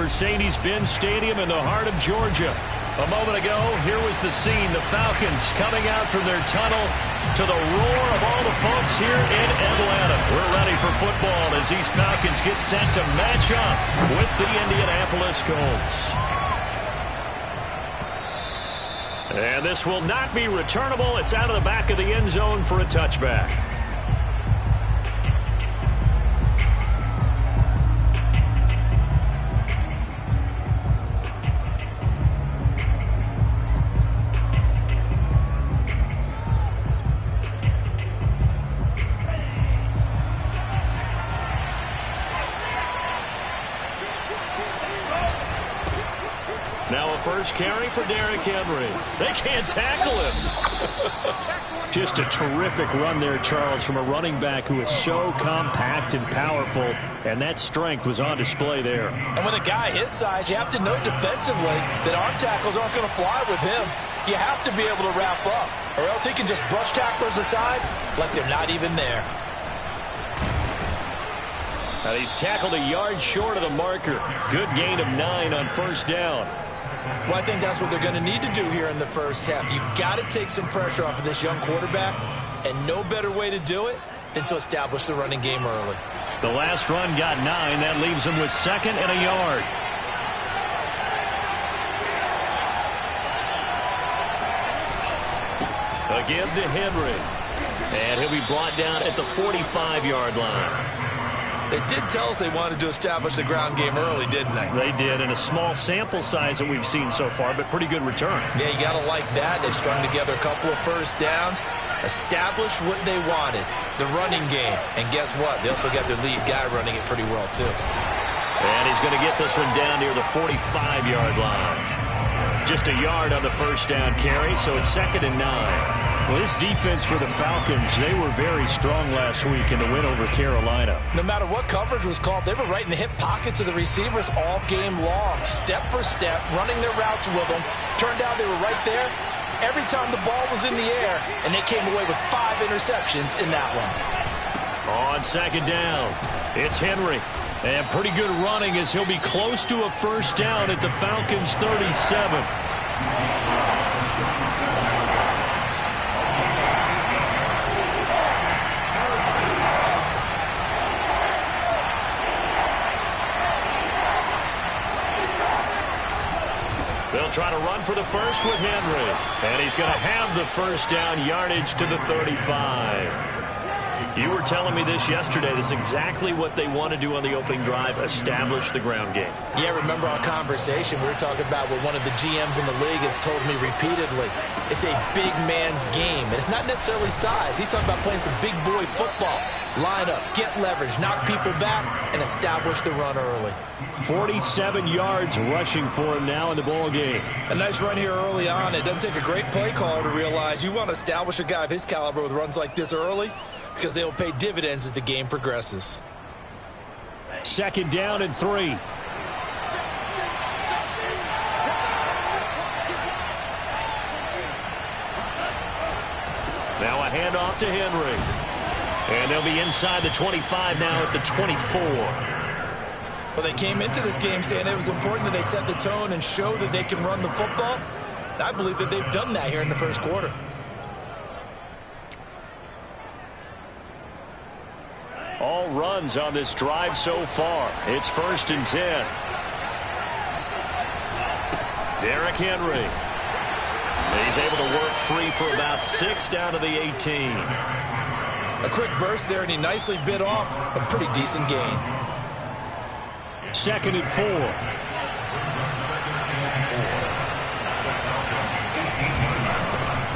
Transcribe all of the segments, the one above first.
Mercedes-Benz Stadium in the heart of Georgia. A moment ago, here was the scene. The Falcons coming out from their tunnel to the roar of all the folks here in Atlanta. We're ready for football as these Falcons get set to match up with the Indianapolis Colts. And this will not be returnable. It's out of the back of the end zone for a touchback. Now a first carry for Derrick Henry. They can't tackle him. Just a terrific run there, Charles, from a running back who is so compact and powerful, and that strength was on display there. And with a guy his size, you have to know defensively that arm tackles aren't going to fly with him. You have to be able to wrap up, or else he can just brush tacklers aside like they're not even there. And he's tackled a yard short of the marker. Good gain of 9 on first down. Well, I think that's what they're going to need to do here in the first half. You've got to take some pressure off of this young quarterback, and no better way to do it than to establish the running game early. The last run got 9. That leaves him with 2nd and a yard. A give to Henry. And he'll be brought down at the 45-yard line. They did tell us they wanted to establish the ground game early, didn't they? They did, in a small sample size that we've seen so far, but pretty good return. Yeah, you got to like that. They've strung together a couple of first downs, established what they wanted, the running game. And guess what? They also got their lead guy running it pretty well, too. And he's going to get this one down near the 45-yard line. Just a yard on the first down carry, so it's 2nd and 9. Well, this defense for the Falcons, they were very strong last week in the win over Carolina. No matter what coverage was called, they were right in the hip pockets of the receivers all game long, step for step, running their routes with them. Turned out they were right there every time the ball was in the air, and they came away with 5 interceptions in that one. On 2nd down, it's Henry. And pretty good running as he'll be close to a first down at the Falcons' 37. They'll try to run for the first with Henry. And he's going to have the first down, yardage to the 35. You were telling me this yesterday. This is exactly what they want to do on the opening drive, establish the ground game. Yeah, remember our conversation. We were talking about what one of the GMs in the league has told me repeatedly. It's a big man's game. And it's not necessarily size. He's talking about playing some big boy football. Line up, get leverage, knock people back, and establish the run early. 47 yards rushing for him now in the ball game. A nice run here early on. It doesn't take a great play caller to realize you want to establish a guy of his caliber with runs like this early, because they will pay dividends as the game progresses. 2nd down and 3. Now a handoff to Henry. And they'll be inside the 25 now at the 24. Well, they came into this game saying it was important that they set the tone and show that they can run the football. I believe that they've done that here in the first quarter. All runs on this drive so far. It's 1st and 10. Derrick Henry. He's able to work free for about 6 down to the 18. A quick burst there, and he nicely bit off a pretty decent gain. 2nd and 4.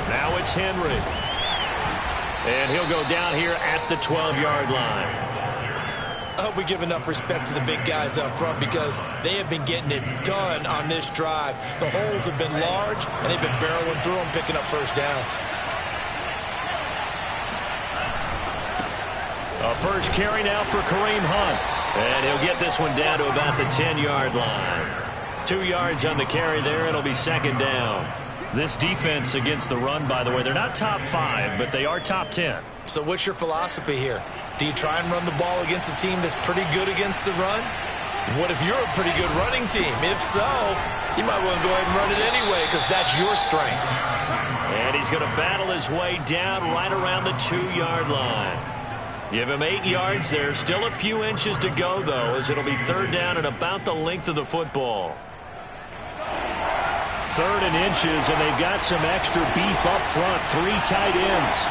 Now it's Henry. And he'll go down here at the 12-yard line. I hope we give enough respect to the big guys up front, because they have been getting it done on this drive. The holes have been large, and they've been barreling through them, picking up first downs. A first carry now for Kareem Hunt. And he'll get this one down to about the 10-yard line. 2 yards on the carry there. It'll be 2nd down. This defense against the run, by the way, they're not top 5, but they are top 10. So what's your philosophy here? Do you try and run the ball against a team that's pretty good against the run? What if you're a pretty good running team? If so, you might want to go ahead and run it anyway because that's your strength. And he's going to battle his way down right around the 2-yard line. Give him 8 yards there. Still a few inches to go, though, as it'll be 3rd down and about the length of the football. 3rd and inches, and they've got some extra beef up front. 3 tight ends.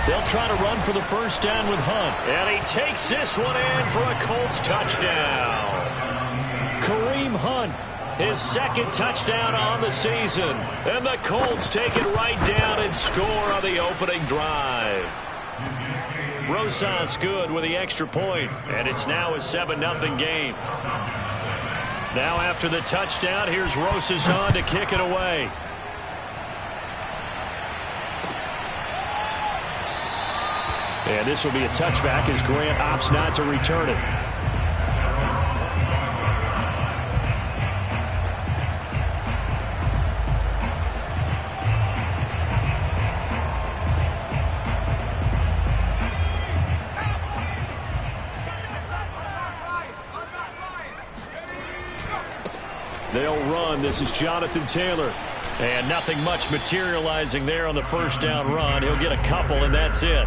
They'll try to run for the 1st down with Hunt. And he takes this one in for a Colts touchdown. Kareem Hunt, his 2nd touchdown on the season. And the Colts take it right down and score on the opening drive. Rosas good with the extra point, and it's now a 7-0 game. Now after the touchdown, here's Rosas on to kick it away. And this will be a touchback as Grant opts not to return it. They'll run. This is Jonathan Taylor. And nothing much materializing there on the 1st down run. He'll get a couple, and that's it.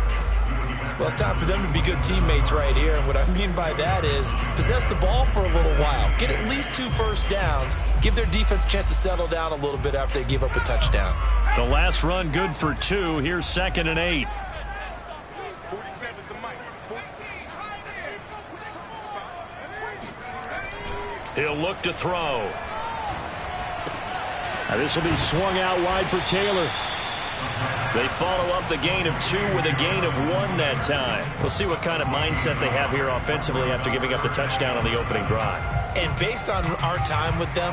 Well, it's time for them to be good teammates right here. And what I mean by that is possess the ball for a little while. Get at least 2 first downs. Give their defense a chance to settle down a little bit after they give up a touchdown. The last run good for 2. Here's 2nd and 8. 47 is the mic. 14. He'll look to throw. Now this will be swung out wide for Taylor. They follow up the gain of 2 with a gain of 1 that time. We'll see what kind of mindset they have here offensively after giving up the touchdown on the opening drive. And based on our time with them,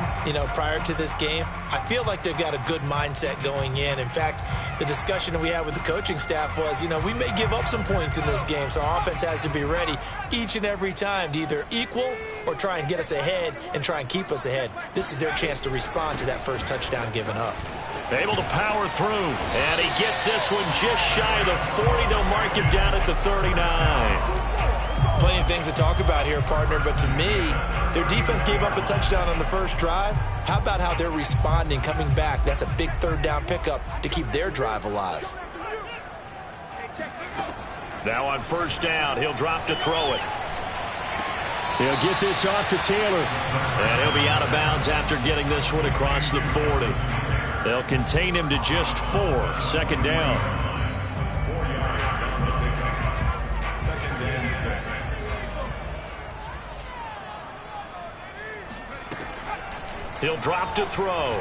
prior to this game, I feel like they've got a good mindset going in. In fact, the discussion we had with the coaching staff was, we may give up some points in this game, so our offense has to be ready each and every time to either equal or try and get us ahead and try and keep us ahead. This is their chance to respond to that first touchdown given up. Able to power through, and he gets this one just shy of the 40. They'll mark him down at the 39. Plenty of things to talk about here, partner, but to me, their defense gave up a touchdown on the first drive. How about how they're responding, coming back? That's a big 3rd down pickup to keep their drive alive. Now on 1st down, he'll drop to throw it. He'll get this off to Taylor, and he'll be out of bounds after getting this one across the 40. They'll contain him to just 4. 2nd down. He'll drop to throw.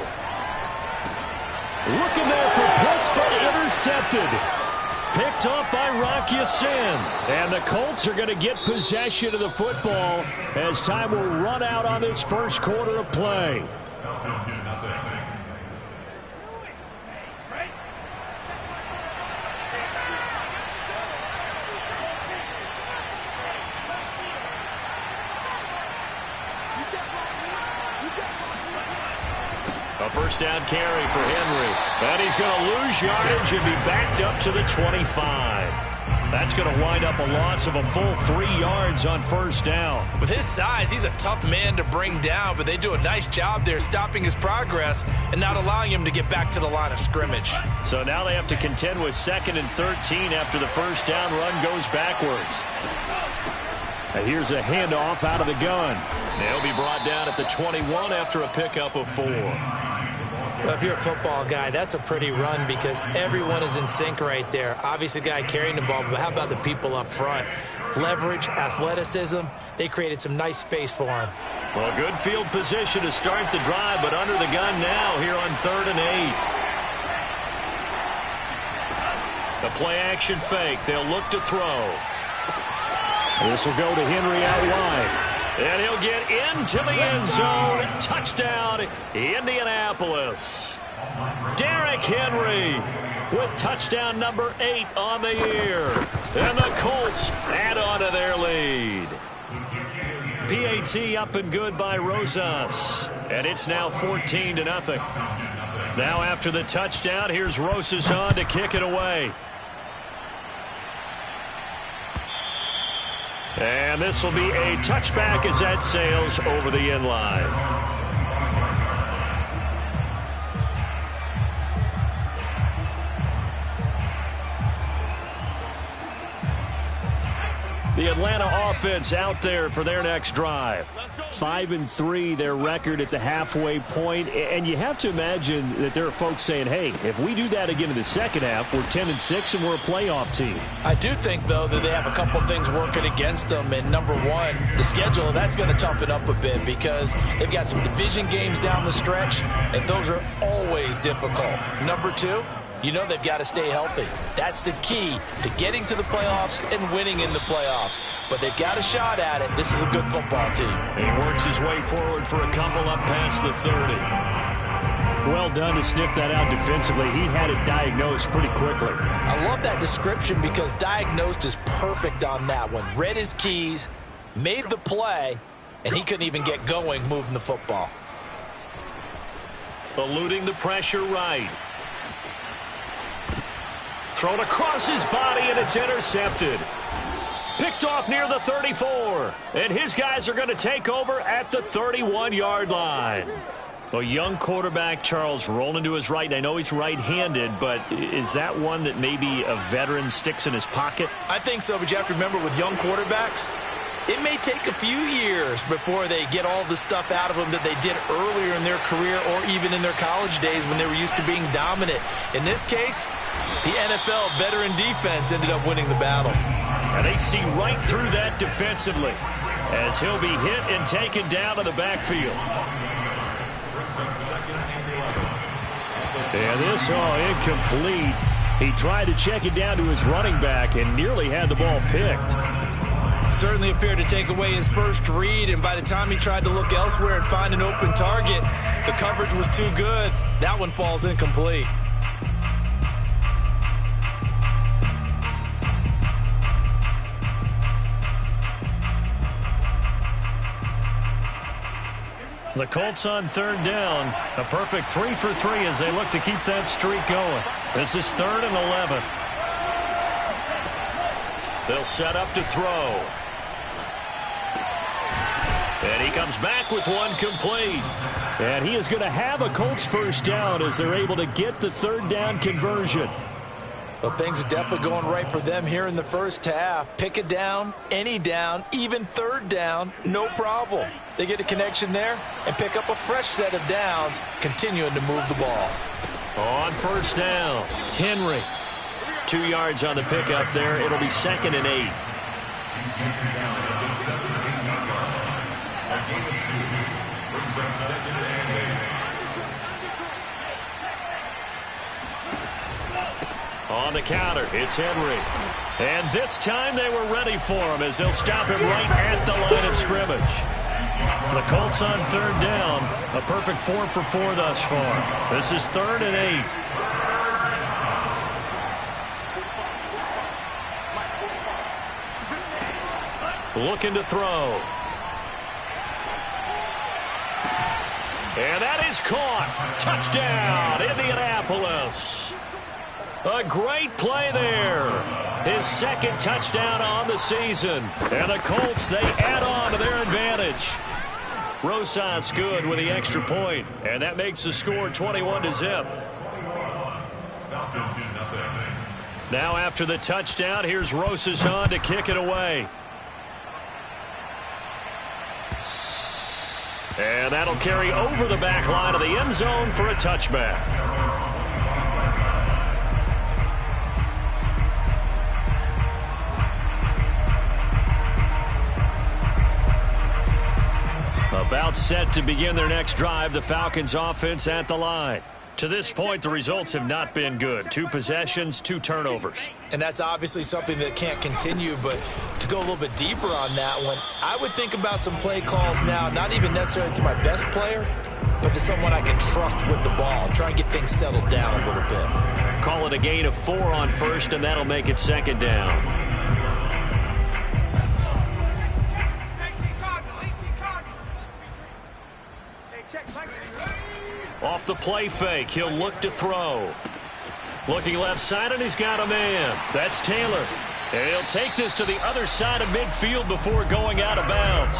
Looking there for Pitts, but intercepted. Picked off by Rock Ya-Sin. And the Colts are going to get possession of the football as time will run out on this 1st quarter of play. A 1st down carry for Henry. And he's going to lose yardage and be backed up to the 25. That's going to wind up a loss of a full 3 yards on 1st down. With his size, he's a tough man to bring down, but they do a nice job there stopping his progress and not allowing him to get back to the line of scrimmage. So now they have to contend with 2nd and 13 after the 1st down run goes backwards. And here's a handoff out of the gun. They'll be brought down at the 21 after a pickup of 4. Well, if you're a football guy, that's a pretty run because everyone is in sync right there. Obviously, the guy carrying the ball, but how about the people up front? Leverage, athleticism, they created some nice space for him. Well, good field position to start the drive, but under the gun now here on 3rd and 8. The play-action fake. They'll look to throw. This will go to Henry out wide. And he'll get into the end zone. Touchdown, Indianapolis. Derrick Henry with touchdown number 8 on the year. And the Colts add on to their lead. PAT up and good by Rosas. And it's now 14-0. Now after the touchdown, here's Rosas on to kick it away. And this will be a touchback as that sails over the end line. The Atlanta offense out there for their next drive. 5-3 their record at the halfway point, and you have to imagine that there are folks saying, hey, if we do that again in the second half, we're 10-6 and we're a playoff team. I do think, though, that they have a couple of things working against them, and number one, the schedule, that's going to toughen up a bit because they've got some division games down the stretch, and those are always difficult. Number two, you know they've got to stay healthy. That's the key to getting to the playoffs and winning in the playoffs. But they've got a shot at it. This is a good football team. He works his way forward for a couple up past the 30. Well done to sniff that out defensively. He had it diagnosed pretty quickly. I love that description because diagnosed is perfect on that one. Read his keys, made the play, and he couldn't even get going moving the football. Eluding the pressure right. Thrown across his body, and it's intercepted. Picked off near the 34. And his guys are going to take over at the 31-yard line. A young quarterback, Charles, rolling to his right. I know he's right-handed, but is that one that maybe a veteran sticks in his pocket? I think so, but you have to remember with young quarterbacks, it may take a few years before they get all the stuff out of them that they did earlier in their career or even in their college days when they were used to being dominant. In this case, the NFL veteran defense ended up winning the battle. And they see right through that defensively as he'll be hit and taken down to the backfield. And this incomplete. He tried to check it down to his running back and nearly had the ball picked. Certainly appeared to take away his first read, and by the time he tried to look elsewhere and find an open target, the coverage was too good. That one falls incomplete. The Colts on third down. A perfect 3 for 3 as they look to keep that streak going. This is 3rd and 11. They'll set up to throw. And he comes back with one complete. And he is going to have a Colts first down as they're able to get the third down conversion. Well, things are definitely going right for them here in the first half. Pick it down, any down, even third down, no problem. They get a connection there and pick up a fresh set of downs, continuing to move the ball. On first down, Henry. 2 yards on the pickup there. It'll be 2nd and 8. On the counter, it's Henry. And this time they were ready for him as they'll stop him right at the line of scrimmage. The Colts on third down. A perfect 4 for 4 thus far. This is 3rd and 8. Looking to throw. And that is caught. Touchdown, Indianapolis. A great play there. His 2nd touchdown on the season. And the Colts, they add on to their advantage. Rosas good with the extra point. And that makes the score 21-0. Now after the touchdown, here's Rosas on to kick it away. And that'll carry over the back line of the end zone for a touchback. About set to begin their next drive, the Falcons offense at the line. To this point, the results have not been good. 2 possessions, 2 turnovers. And that's obviously something that can't continue, but to go a little bit deeper on that one, I would think about some play calls now, not even necessarily to my best player, but to someone I can trust with the ball. Try and get things settled down a little bit. Call it a gain of 4 on first, and that'll make it 2nd down. Off the play fake, he'll look to throw. Looking left side, and he's got a man. That's Taylor. And he'll take this to the other side of midfield before going out of bounds.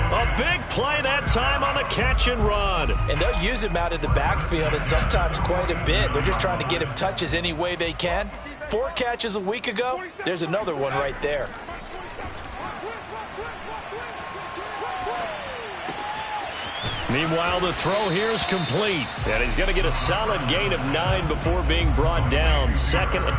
A big play that time on the catch and run. And they'll use him out in the backfield, and sometimes quite a bit. They're just trying to get him touches any way they can. 4 catches a week ago. There's another one right there. Meanwhile, the throw here is complete. And he's going to get a solid gain of 9 before being brought down. Second.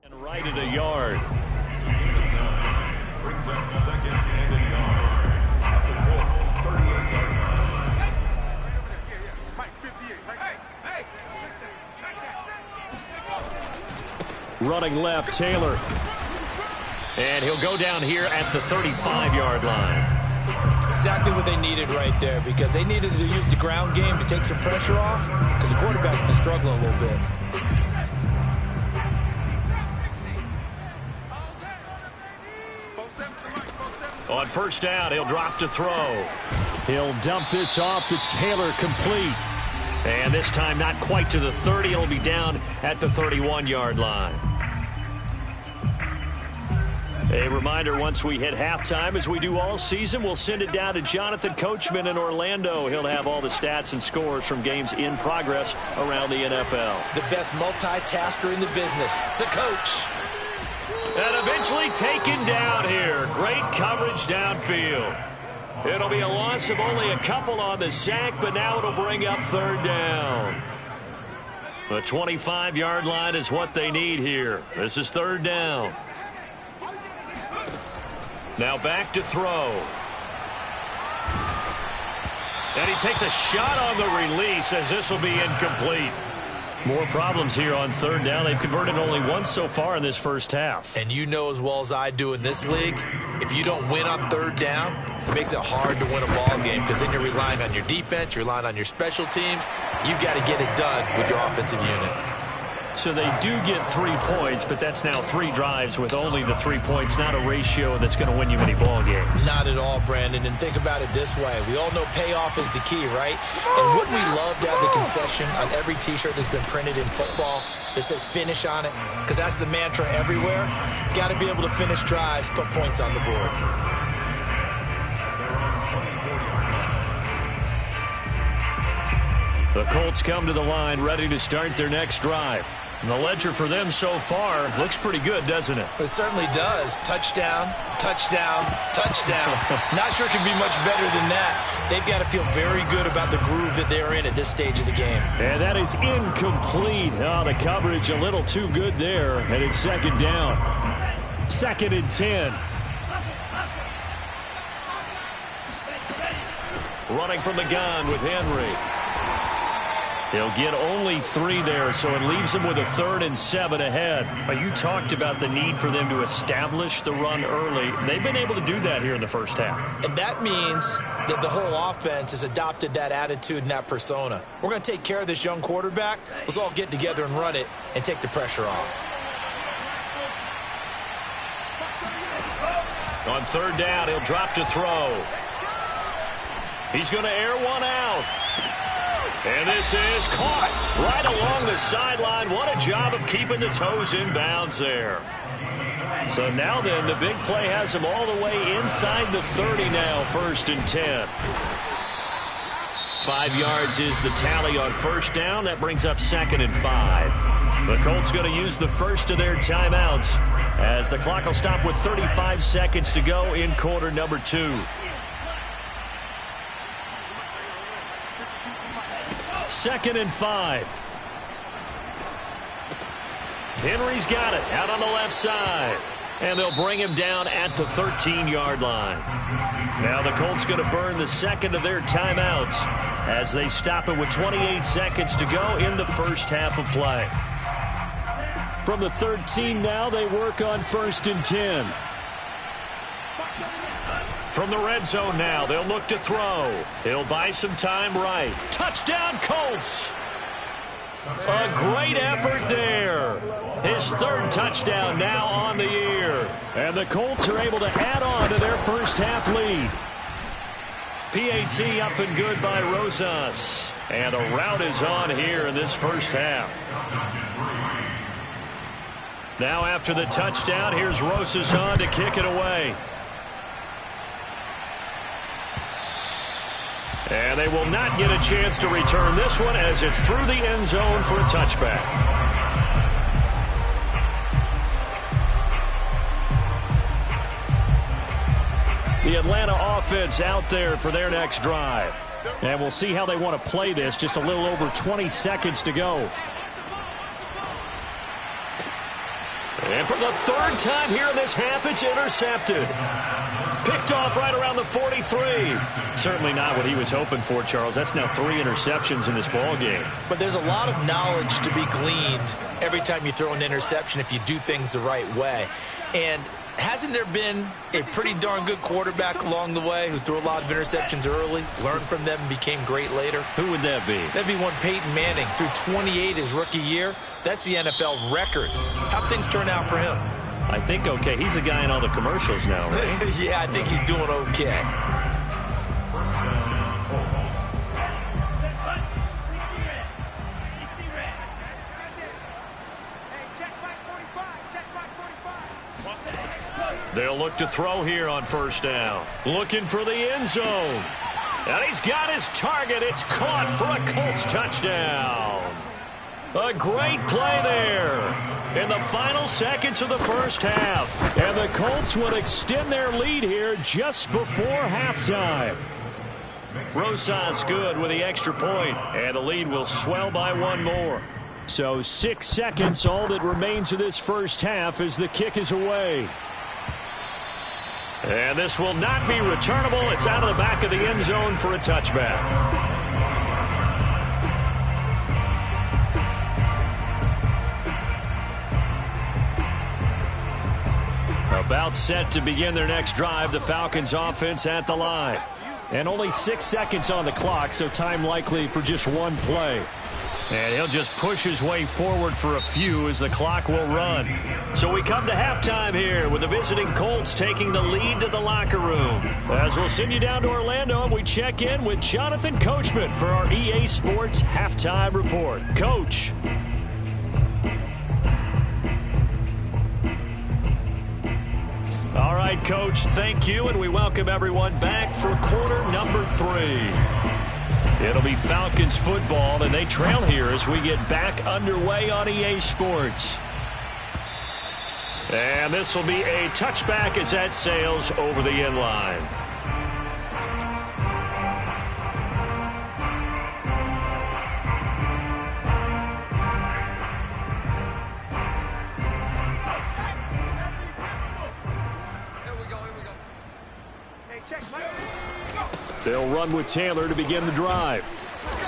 And right at a yard. Brings up second and a yard. At the Colts 38-yard line. Mike 58. Running left, Taylor. And he'll go down here at the 35-yard line. Exactly what they needed right there, because they needed to use the ground game to take some pressure off, because the quarterback's been struggling a little bit. On first down, he'll drop to throw. He'll dump this off to Taylor, complete. And this time not quite to the 30. He'll be down at the 31-yard line. A reminder, once we hit halftime, as we do all season, we'll send it down to Jonathan Coachman in Orlando. He'll have all the stats and scores from games in progress around the NFL. The best multitasker in the business, the coach. And eventually taken down here. Great coverage downfield. It'll be a loss of only a couple on the sack, but now it'll bring up third down. The 25-yard line is what they need here. This is third down. Now back to throw. And he takes a shot on the release as this will be incomplete. More problems here on third down. They've converted only once so far in this first half. And you know as well as I do in this league, if you don't win on third down, it makes it hard to win a ball game, because then you're relying on your defense, you're relying on your special teams. You've got to get it done with your offensive unit. So they do get 3 points, but that's now 3 drives with only the 3 points, not a ratio that's going to win you many ball games. Not at all, Brandon. And think about it this way. We all know payoff is the key, right? And wouldn't we love to have the concession on every T-shirt that's been printed in football that says finish on it? Because that's the mantra everywhere. Got to be able to finish drives, put points on the board. The Colts come to the line ready to start their next drive. And the ledger for them so far looks pretty good, doesn't it? It certainly does. Touchdown, touchdown, touchdown. Not sure it can be much better than that. They've got to feel very good about the groove that they're in at this stage of the game. And that is incomplete. Oh, the coverage a little too good there. And it's second down. 2nd and 10. Running from the gun with Henry. He'll get only 3 there, so it leaves him with a 3rd and 7 ahead. But you talked about the need for them to establish the run early. They've been able to do that here in the first half. And that means that the whole offense has adopted that attitude and that persona. We're going to take care of this young quarterback. Let's all get together and run it and take the pressure off. On third down, he'll drop to throw. He's going to air one out. And this is caught right along the sideline. What a job of keeping the toes in bounds there. So now then, the big play has him all the way inside the 30 now, 1st and 10. 5 yards is the tally on first down. That brings up 2nd and 5. The Colts going to use the first of their timeouts as the clock will stop with 35 seconds to go in quarter number 2. 2nd and 5. Henry's got it out on the left side. And they'll bring him down at the 13-yard line. Now the Colts going to burn the second of their timeouts as they stop it with 28 seconds to go in the first half of play. From the 13 now, they work on 1st and 10. From the red zone now, they'll look to throw. He'll buy some time right. Touchdown, Colts! A great effort there. His third touchdown now on the year. And the Colts are able to add on to their first half lead. PAT up and good by Rosas. And a rout is on here in this first half. Now after the touchdown, here's Rosas on to kick it away. And they will not get a chance to return this one as it's through the end zone for a touchback. The Atlanta offense out there for their next drive. And we'll see how they want to play this. Just a little over 20 seconds to go. And for the third time here in this half, it's intercepted. Picked off right around the 43. Certainly not what he was hoping for, Charles. That's now 3 interceptions in this ball game. But there's a lot of knowledge to be gleaned every time you throw an interception if you do things the right way. And hasn't there been a pretty darn good quarterback along the way who threw a lot of interceptions early, learned from them, and became great later? Who would that be? That'd be one Peyton Manning. Threw 28 his rookie year. That's the NFL record. How'd things turn out for him? I think okay. He's a guy in all the commercials now, right? Yeah, I think he's doing okay. They'll look to throw here on first down. Looking for the end zone. And he's got his target. It's caught for a Colts touchdown. A great play there in the final seconds of the first half. And the Colts would extend their lead here just before halftime. Rosas good with the extra point, and the lead will swell by one more. So 6 seconds, all that remains of this first half as the kick is away. And this will not be returnable. It's out of the back of the end zone for a touchback. About set to begin their next drive, the Falcons offense at the line. And only 6 seconds on the clock, so time likely for just one play. And he'll just push his way forward for a few as the clock will run. So we come to halftime here with the visiting Colts taking the lead to the locker room. As we'll send you down to Orlando, we check in with Jonathan Coachman for our EA Sports Halftime Report. Coach. All right, Coach, thank you, and we welcome everyone back for quarter number 3. It'll be Falcons football, and they trail here as we get back underway on EA Sports. And this will be a touchback as that sails over the end line. They'll run with Taylor to begin the drive.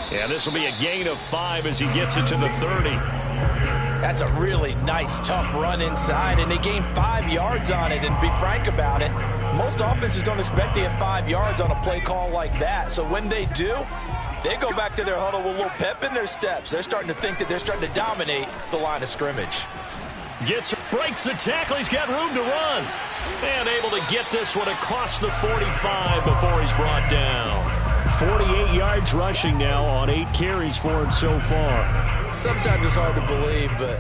And this will be a gain of 5 as he gets it to the 30. That's a really nice, tough run inside, and they gain 5 yards on it. And to be frank about it, most offenses don't expect to get 5 yards on a play call like that. So when they do, they go back to their huddle with a little pep in their steps. They're starting to think that they're starting to dominate the line of scrimmage. Breaks the tackle. He's got room to run. And able to get this one across the 45 before he's brought down. 48 yards rushing now on 8 carries for him so far. Sometimes it's hard to believe, but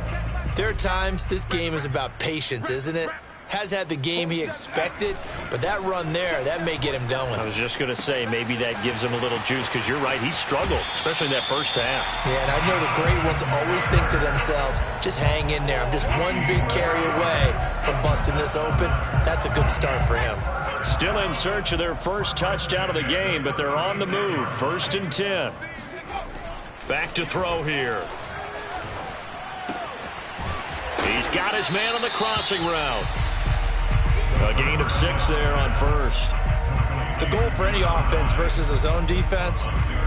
there are times this game is about patience, isn't it? Has had the game he expected, but that run there, that may get him going. I was just going to say, maybe that gives him a little juice, because you're right, he struggled, especially in that first half. Yeah, and I know the great ones always think to themselves, just hang in there. I'm just one big carry away from busting this open. That's a good start for him. Still in search of their first touchdown of the game, but they're on the move. 1st and 10. Back to throw here. He's got his man on the crossing route. A gain of 6 there on first. The goal for any offense versus a zone defense,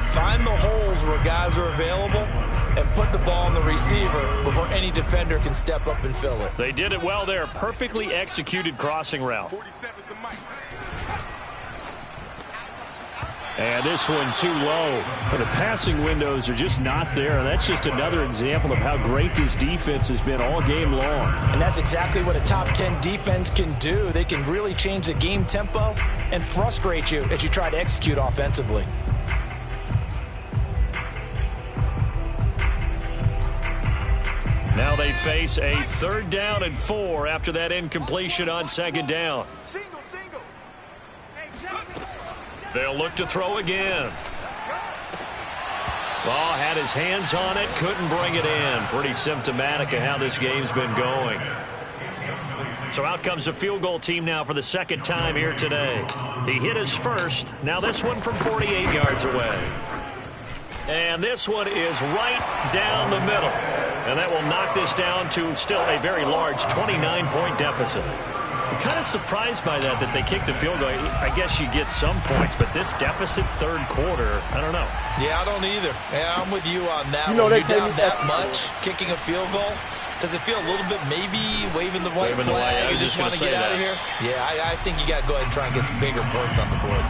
find the holes where guys are available and put the ball on the receiver before any defender can step up and fill it. They did it well there. Perfectly executed crossing route. And this one too low. But the passing windows are just not there. That's just another example of how great this defense has been all game long. And that's exactly what a top 10 defense can do. They can really change the game tempo and frustrate you as you try to execute offensively. Now they face a 3rd down and 4 after that incompletion on 2nd down. They'll look to throw again. Ball had his hands on it, couldn't bring it in. Pretty symptomatic of how this game's been going. So out comes the field goal team now for the 2nd time here today. He hit his first. Now this one from 48 yards away. And this one is right down the middle. And that will knock this down to still a very large 29-point deficit. I'm kind of surprised by that they kicked the field goal. I guess you get some points, but this deficit 3rd quarter, I don't know. Yeah, I don't either. Yeah, I'm with you on that one. You're down that much, kicking a field goal. Does it feel a little bit maybe waving the white flag? You just want to get out of here? Yeah, I think you got to go ahead and try and get some bigger points on the board.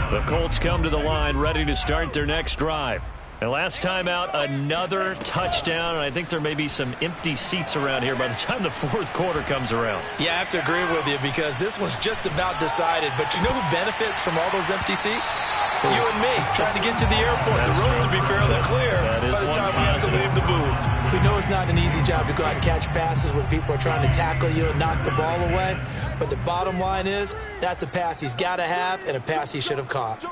The Colts come to the line ready to start their next drive. And last time out, another touchdown, and I think there may be some empty seats around here by the time the 4th quarter comes around. Yeah, I have to agree with you because this one's just about decided. But you know who benefits from all those empty seats? You and me, trying to get to the airport. The roads will be fairly clear by the time we have to leave the booth. We know it's not an easy job to go out and catch passes when people are trying to tackle you and knock the ball away. But the bottom line is, that's a pass he's got to have and a pass he should have caught.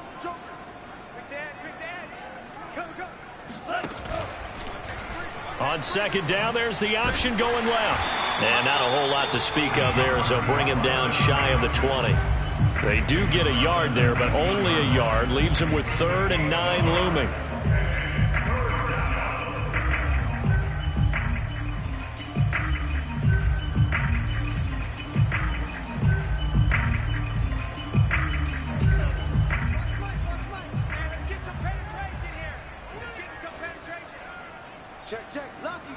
On 2nd down, there's the option going left. And not a whole lot to speak of there, so bring him down shy of the 20. They do get a yard there, but only a yard. Leaves him with 3rd and 9 looming. Check. Lucky.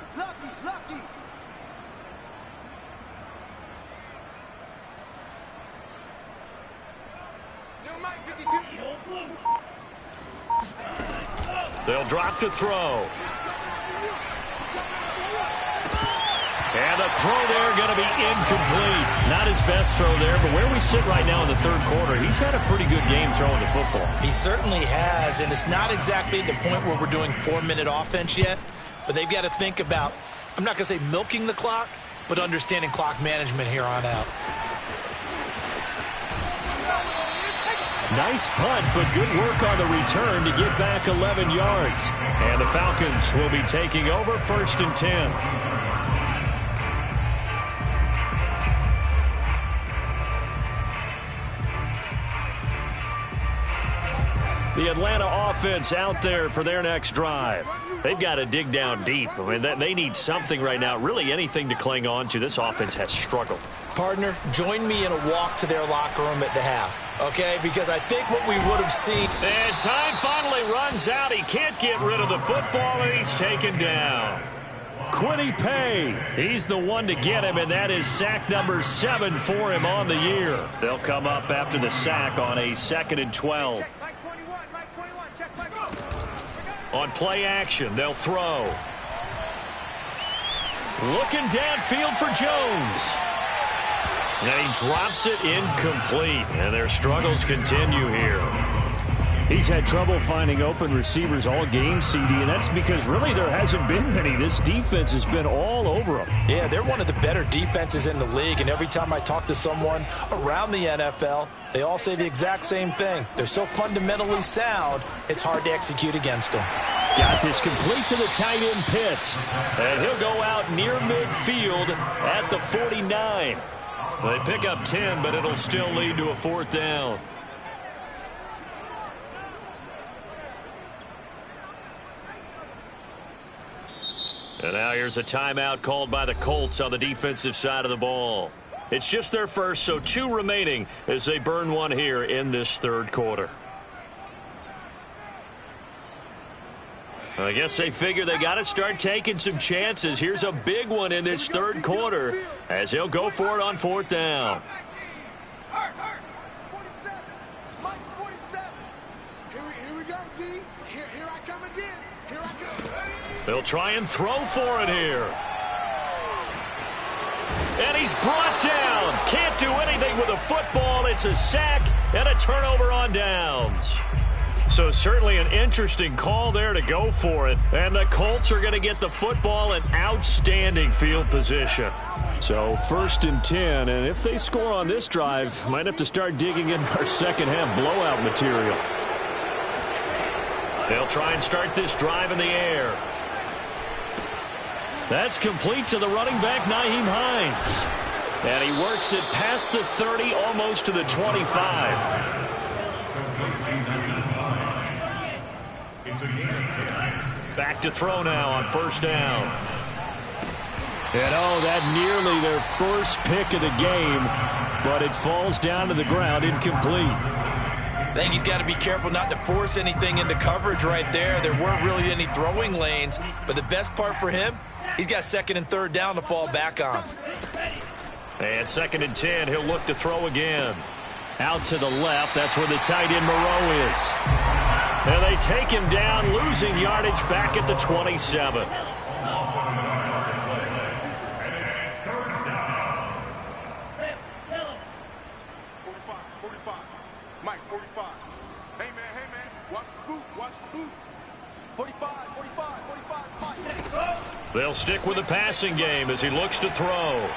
New Mike 52. They'll drop to throw. And the throw there going to be incomplete. Not his best throw there, but where we sit right now in the 3rd quarter, he's had a pretty good game throwing the football. He certainly has, and it's not exactly the point where we're doing 4-minute offense yet. But they've got to think about, I'm not going to say milking the clock, but understanding clock management here on out. Nice punt, but good work on the return to get back 11 yards. And the Falcons will be taking over 1st and 10. The Atlanta offense out there for their next drive. They've got to dig down deep. I mean, they need something right now, really anything to cling on to. This offense has struggled. Partner, join me in a walk to their locker room at the half, okay? Because I think what we would have seen. And time finally runs out. He can't get rid of the football, and he's taken down. Quiddy Pay, he's the one to get him, and that is sack number 7 for him on the year. They'll come up after the sack on a 2nd and 12. On play action, they'll throw. Looking downfield for Jones. And he drops it incomplete. And their struggles continue here. He's had trouble finding open receivers all game, CD, and that's because really there hasn't been many. This defense has been all over them. Yeah, they're one of the better defenses in the league, and every time I talk to someone around the NFL, they all say the exact same thing. They're so fundamentally sound, it's hard to execute against them. Got this complete to the tight end Pitts, and he'll go out near midfield at the 49. They pick up 10, but it'll still lead to a 4th down. And now here's a timeout called by the Colts on the defensive side of the ball. It's just their first, so 2 remaining as they burn one here in this 3rd quarter. I guess they figure they got to start taking some chances. Here's a big one in this third quarter as he'll go for it on fourth down. Here we go, D. Here I come again. Here I come. They'll try and throw for it here. And he's brought down. Can't do anything with a football. It's a sack and a turnover on downs. So certainly an interesting call there to go for it. And the Colts are going to get the football in outstanding field position. So 1st and 10, and if they score on this drive, might have to start digging in our second half blowout material. They'll try and start this drive in the air. That's complete to the running back, Nyheim Hines. And he works it past the 30, almost to the 25. Back to throw now on first down. And that nearly their first pick of the game, but it falls down to the ground incomplete. I think he's got to be careful not to force anything into coverage right there. There weren't really any throwing lanes, but the best part for him, he's got 2nd and 3rd down to fall back on. And 2nd and 10, he'll look to throw again. Out to the left, that's where the tight end Moreau is. And they take him down, losing yardage back at the 27. They'll stick with the passing game as he looks to throw.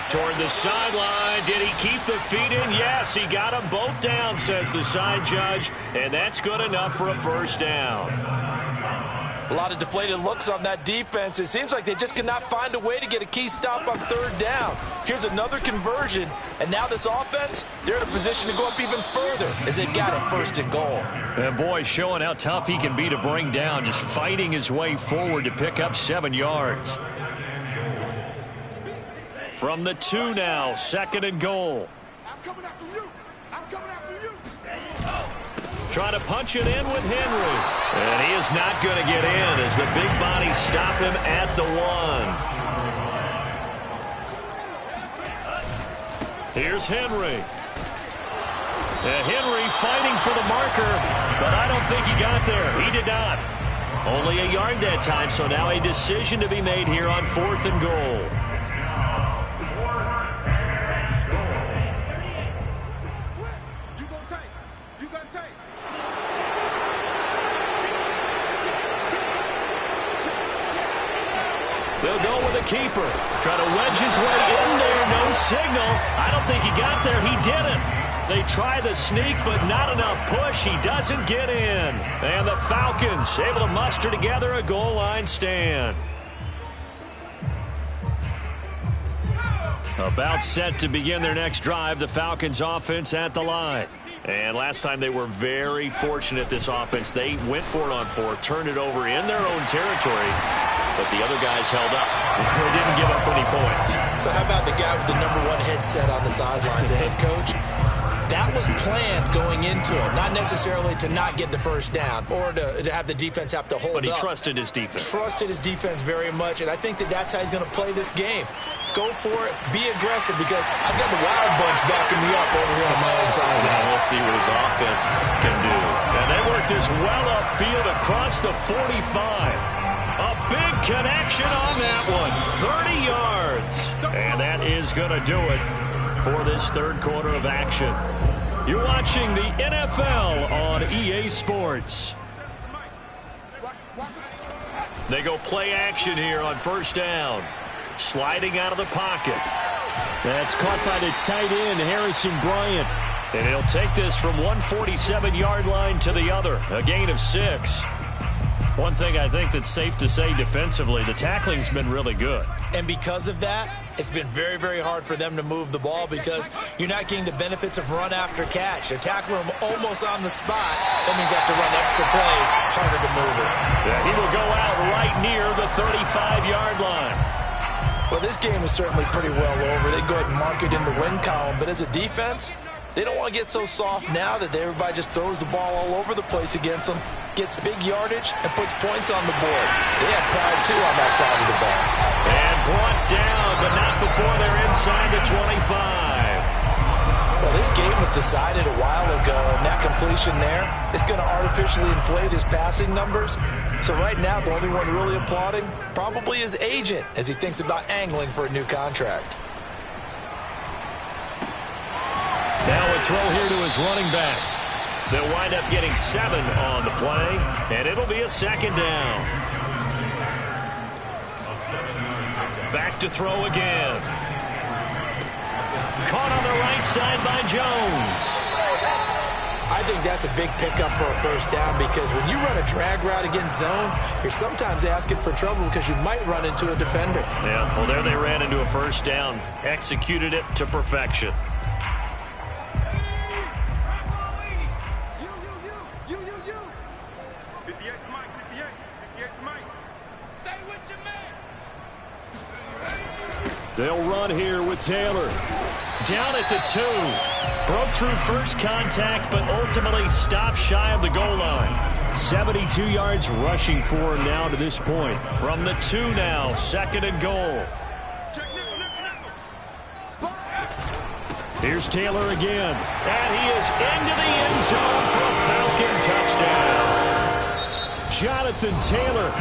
Toward the sideline. Did he keep the feet in? Yes, he got them both down, says the side judge. And that's good enough for a first down. A lot of deflated looks on that defense. It seems like they just cannot find a way to get a key stop on 3rd down. Here's another conversion. And now this offense, they're in a position to go up even further as they've got it 1st and goal. And boy, showing how tough he can be to bring down, just fighting his way forward to pick up 7 yards. From the 2 now, 2nd and goal. I'm coming after you. I'm coming after you. Trying to punch it in with Henry. And he is not going to get in as the big bodies stop him at the 1. Here's Henry. And Henry fighting for the marker, but I don't think he got there. He did not. Only a yard that time, so now a decision to be made here on 4th and goal. They'll go with a keeper. Try to wedge his way in there. No signal. I don't think he got there. He didn't. They try the sneak, but not enough push. He doesn't get in. And the Falcons able to muster together a goal line stand. About set to begin their next drive. The Falcons offense at the line. And last time they were very fortunate, this offense. They went for it on 4th, turned it over in their own territory, but the other guys held up. They didn't give up any points. So how about the guy with the #1 headset on the sidelines, the head coach? That was planned going into it, not necessarily to not get the first down or to have the defense have to hold up. But he trusted his defense. Trusted his defense very much, and I think that's how he's going to play this game. Go for it. Be aggressive because I've got the Wild Bunch backing me up over here on my own side. Now we'll see what his offense can do. And they work this well upfield across the 45. A big connection on that one. 30 yards. And that is going to do it for this third quarter of action. You're watching the NFL on EA Sports. They go play action here on first down. Sliding out of the pocket. That's caught by the tight end, Harrison Bryant. And he'll take this from 147-yard line to the other. A gain of 6. One thing I think that's safe to say defensively, the tackling's been really good. And because of that, it's been very, very hard for them to move the ball because you're not getting the benefits of run after catch. They're tackling him almost on the spot. That means they have to run extra plays, harder to move it. Yeah, he will go out right near the 35-yard line. Well, this game is certainly pretty well over. They go ahead and mark it in the win column, but as a defense, They don't want to get so soft now that everybody just throws the ball all over the place against them, gets big yardage, and puts points on the board. They have pride, too, on that side of the ball. And brought down, but not before they're inside the 25. Well, this game was decided a while ago, and that completion there is going to artificially inflate his passing numbers. So right now, the only one really applauding probably his agent as he thinks about angling for a new contract. Now a throw here to his running back. They'll wind up getting 7 on the play, and it'll be a second down. Back to throw again. Caught on the right side by Jones. I think that's a big pickup for a first down because when you run a drag route against zone, you're sometimes asking for trouble because you might run into a defender. Yeah, well, there they ran into a first down. Executed it to perfection. They'll run here with Taylor. Down at the 2. Broke through first contact, but ultimately stopped shy of the goal line. 72 yards rushing for him now to this point. From the 2 now, 2nd and goal. Here's Taylor again. And he is into the end zone for a Falcon touchdown. Jonathan Taylor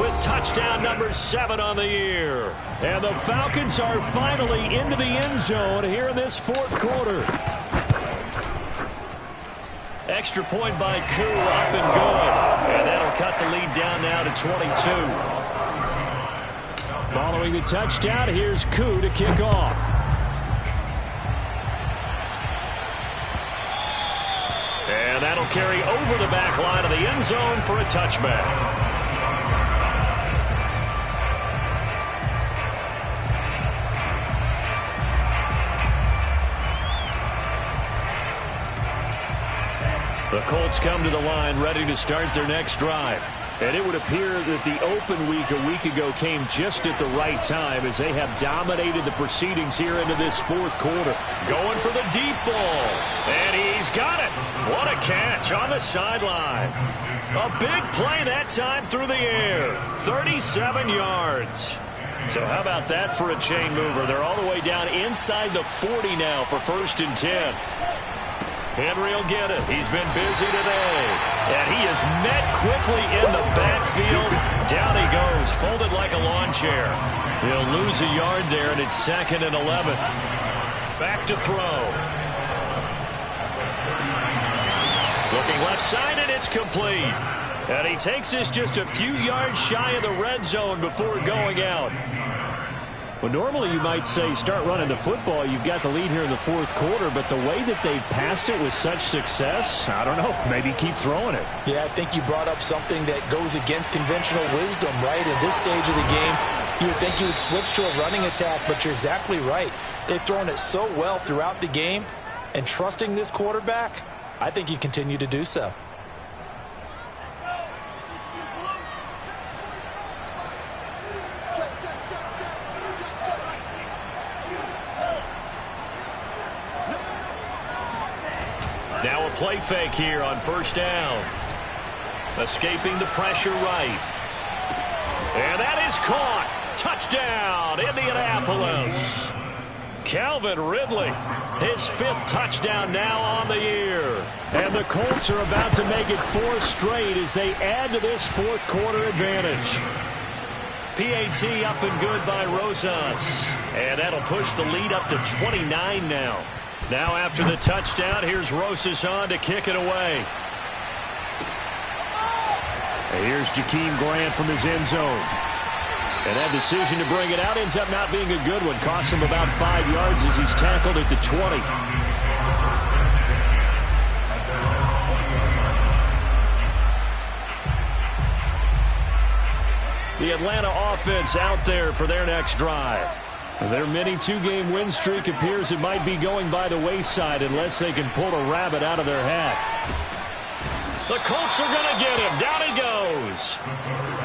with touchdown number 7 on the year. And the Falcons are finally into the end zone here in this 4th quarter. Extra point by Koo, up and good. And that'll cut the lead down now to 22. Following the touchdown, here's Koo to kick off. And that'll carry over the back line of the end zone for a touchback. The Colts come to the line ready to start their next drive. And it would appear that the open week a week ago came just at the right time as they have dominated the proceedings here into this 4th quarter. Going for the deep ball. And he's got it. What a catch on the sideline. A big play that time through the air. 37 yards. So how about that for a chain mover? They're all the way down inside the 40 now for 1st and 10. Henry will get it. He's been busy today. And he is met quickly in the backfield. Down he goes, folded like a lawn chair. He'll lose a yard there, and it's 2nd and 11. Back to throw. Looking left side, and it's complete. And he takes this just a few yards shy of the red zone before going out. Well, normally you might say start running the football. You've got the lead here in the 4th quarter, but the way that they've passed it with such success, I don't know, maybe keep throwing it. Yeah, I think you brought up something that goes against conventional wisdom, right? In this stage of the game, you would think you would switch to a running attack, but you're exactly right. They've thrown it so well throughout the game, and trusting this quarterback, I think you continue to do so. Now a play fake here on 1st down. Escaping the pressure right. And that is caught. Touchdown, Indianapolis. Calvin Ridley, his 5th touchdown now on the year. And the Colts are about to make it 4 straight as they add to this 4th quarter advantage. PAT up and good by Rosas. And that'll push the lead up to 29 now. Now after the touchdown, here's Rosas on to kick it away. And here's Jakeem Grant from his end zone. And that decision to bring it out ends up not being a good one. Costs him about 5 yards as he's tackled at the 20. The Atlanta offense out there for their next drive. Their mini 2-game win streak appears it might be going by the wayside unless they can pull a rabbit out of their hat. The Colts are going to get him. Down he goes. is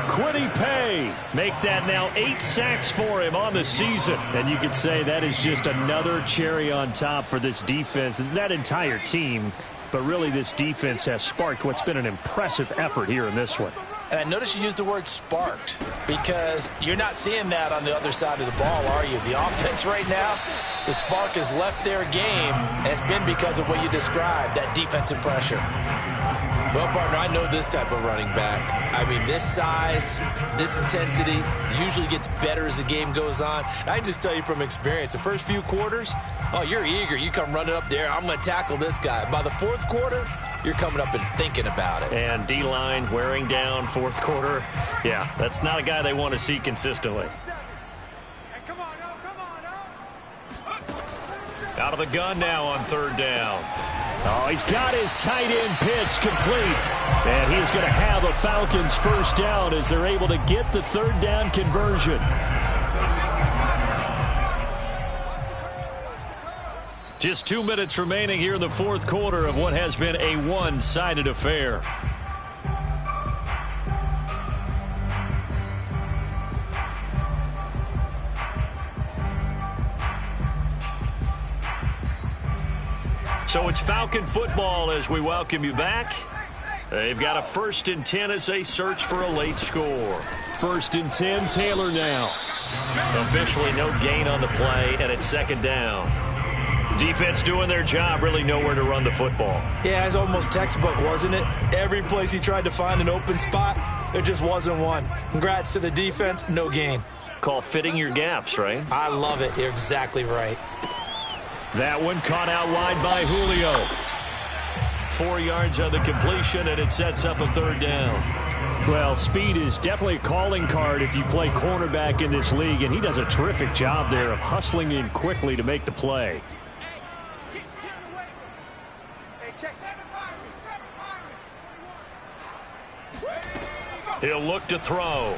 Quiddy Pay. Make that now 8 sacks for him on the season. And you could say that is just another cherry on top for this defense and that entire team. But really, this defense has sparked what's been an impressive effort here in this one. And I noticed you used the word sparked because you're not seeing that on the other side of the ball, are you? The offense right now, the spark has left their game, and it's been because of what you described, that defensive pressure. Well, partner, I know this type of running back. I mean, this size, this intensity usually gets better as the game goes on. And I can just tell you from experience, the first few quarters, oh, you're eager. You come running up there, I'm going to tackle this guy. By the fourth quarter, you're coming up and thinking about it. And D-line wearing down fourth quarter. Yeah, that's not a guy they want to see consistently. Out of the gun now on third down. Oh, he's got his tight end pitch complete. And he's going to have a Falcons first down as they're able to get the third down conversion. Just 2 minutes remaining here in the fourth quarter of what has been a one-sided affair. So it's Falcon football as we welcome you back. They've got a 1st and 10 as they search for a late score. 1st and 10, Taylor now. Officially no gain on the play, and it's 2nd down. Defense doing their job, really nowhere to run the football. Yeah, it's almost textbook, wasn't it? Every place he tried to find an open spot, there just wasn't one. Congrats to the defense, no gain. Call fitting your gaps, right? I love it. You're exactly right. That one caught out wide by Julio. 4 yards on the completion, and it sets up a third down. Well, speed is definitely a calling card if you play cornerback in this league, and he does a terrific job there of hustling in quickly to make the play. He'll look to throw.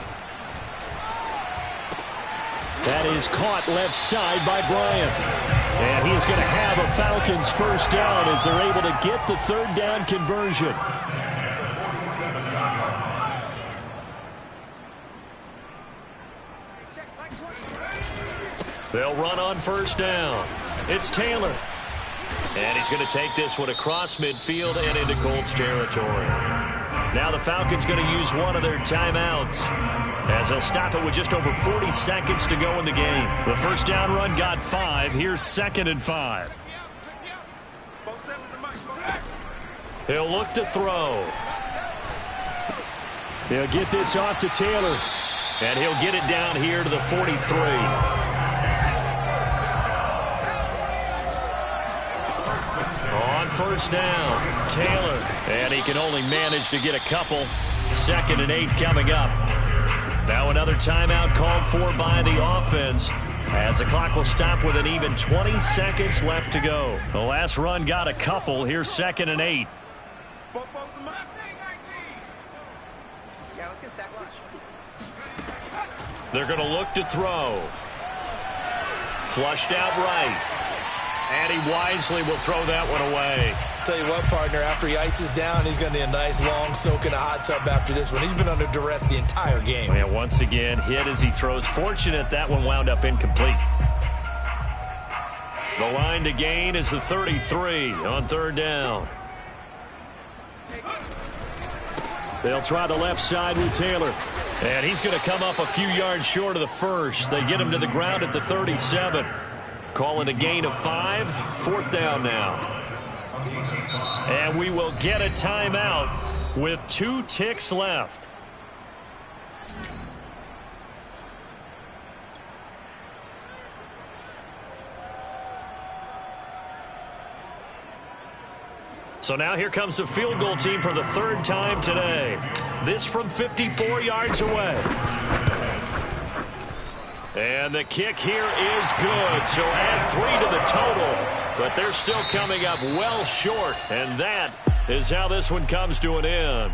That is caught left side by Bryant. And he is going to have a Falcons first down as they're able to get the third down conversion. They'll run on first down. It's Taylor. And he's going to take this one across midfield and into Colts territory. Now the Falcons going to use one of their timeouts as they'll stop it with just over 40 seconds to go in the game. The first down run got 5. Here's 2nd and 5. He'll look to throw. They'll get this off to Taylor. And he'll get it down here to the 43. On first down, Taylor. And he can only manage to get a couple. 2nd and 8 coming up. Now another timeout called for by the offense as the clock will stop with an even 20 seconds left to go. The last run got a couple. Here's 2nd and 8. They're going to look to throw. Flushed out right. And he wisely will throw that one away. Tell you what, partner, after he ices down, he's going to need a nice long soak in a hot tub after this one. He's been under duress the entire game. And once again, hit as he throws. Fortunate that one wound up incomplete. The line to gain is the 33 on third down. They'll try the left side with Taylor. And he's going to come up a few yards short of the first. They get him to the ground at the 37. Calling a gain of 5. 4th down now. And we will get a timeout with 2 ticks left. So now here comes the field goal team for the 3rd time today. This from 54 yards away. And the kick here is good. So add 3 to the total. But they're still coming up well short. And that is how this one comes to an end.